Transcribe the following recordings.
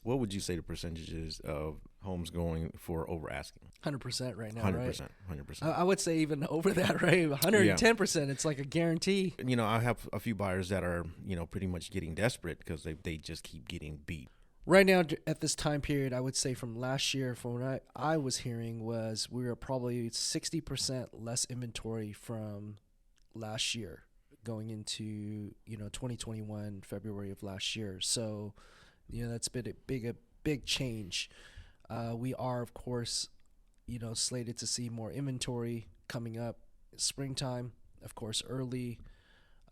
What would you say the percentages of homes going for over asking? 100% right now, right? 100%. 100%. I would say even over that, right? Yeah. 110%. It's like a guarantee. I have a few buyers that are, pretty much getting desperate because they just keep getting beat. Right now, at this time period, I would say from last year, from what I was hearing, was we were probably 60% less inventory from last year going into 2021 February of last year. So that's been a big change. We are, of course, slated to see more inventory coming up springtime, of course, early.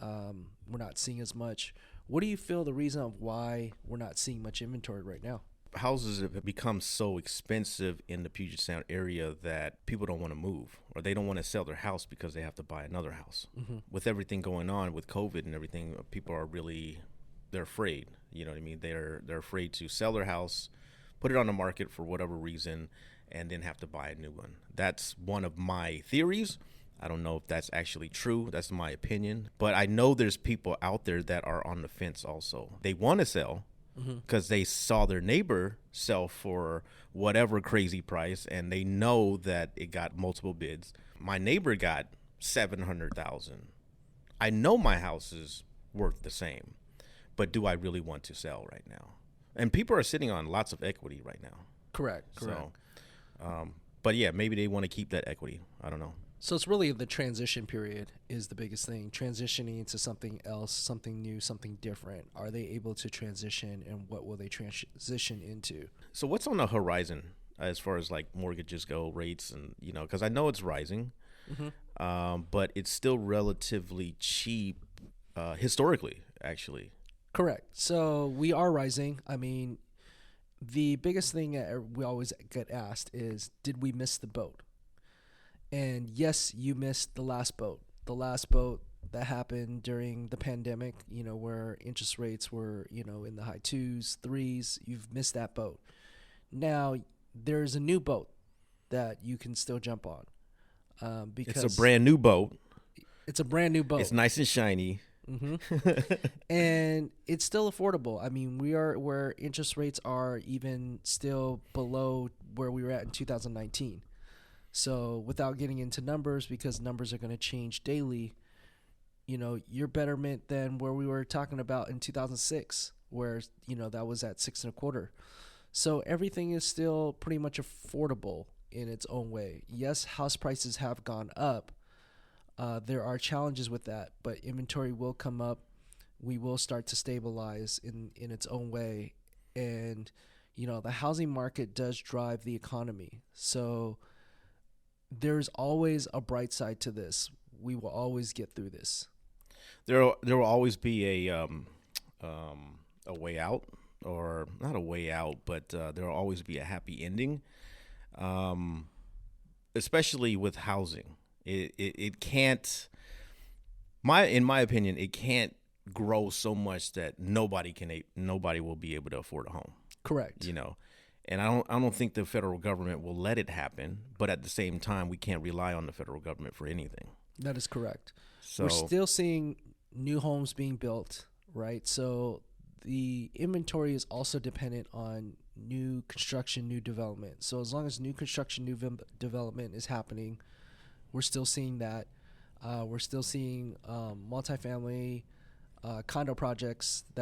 We're not seeing as much. What do you feel the reason of why we're not seeing much inventory right now? Houses have become so expensive in the Puget Sound area that people don't want to move, or they don't want to sell their house because they have to buy another house. Mm-hmm. With everything going on with COVID and everything, people are they're afraid. You know what I mean? They're afraid to sell their house, put it on the market for whatever reason, and then have to buy a new one. That's one of my theories. I don't know if that's actually true. That's my opinion. But I know there's people out there that are on the fence also. They want to sell because they saw their neighbor sell for whatever crazy price, and they know that it got multiple bids. My neighbor got $700,000. I know my house is worth the same, but do I really want to sell right now? And people are sitting on lots of equity right now. Correct. So, but yeah, maybe they want to keep that equity. I don't know. So it's really the transition period is the biggest thing. Transitioning into something else, something new, something different. Are they able to transition, and what will they transition into? So what's on the horizon as far as like mortgages go, rates, and because I know it's rising, but it's still relatively cheap historically, actually. Correct. So we are rising. I mean, the biggest thing we always get asked is, did we miss the boat? And yes, you missed the last boat. The last boat that happened during the pandemic, where interest rates were, in the high 2s, 3s. You've missed that boat. Now, there's a new boat that you can still jump on. Because it's a brand new boat. It's a brand new boat. It's nice and shiny. And it's still affordable. I mean, we are where interest rates are even still below where we were at in 2019. So without getting into numbers, because numbers are going to change daily, you're betterment than where we were talking about in 2006, where, that was at 6.25. So everything is still pretty much affordable in its own way. Yes, house prices have gone up. There are challenges with that, but inventory will come up. We will start to stabilize in its own way. And, the housing market does drive the economy. So there's always a bright side to this. We will always get through this. There will always be a way out, or not a way out, but there will always be a happy ending. Especially with housing, it can't. In my opinion, it can't grow so much that nobody will be able to afford a home. Correct. And I don't think the federal government will let it happen, but at the same time, we can't rely on the federal government for anything. That is correct. So we're still seeing new homes being built, right? So the inventory is also dependent on new construction, new development. So as long as new construction, new development is happening, we're still seeing that. We're still seeing multifamily condo projects that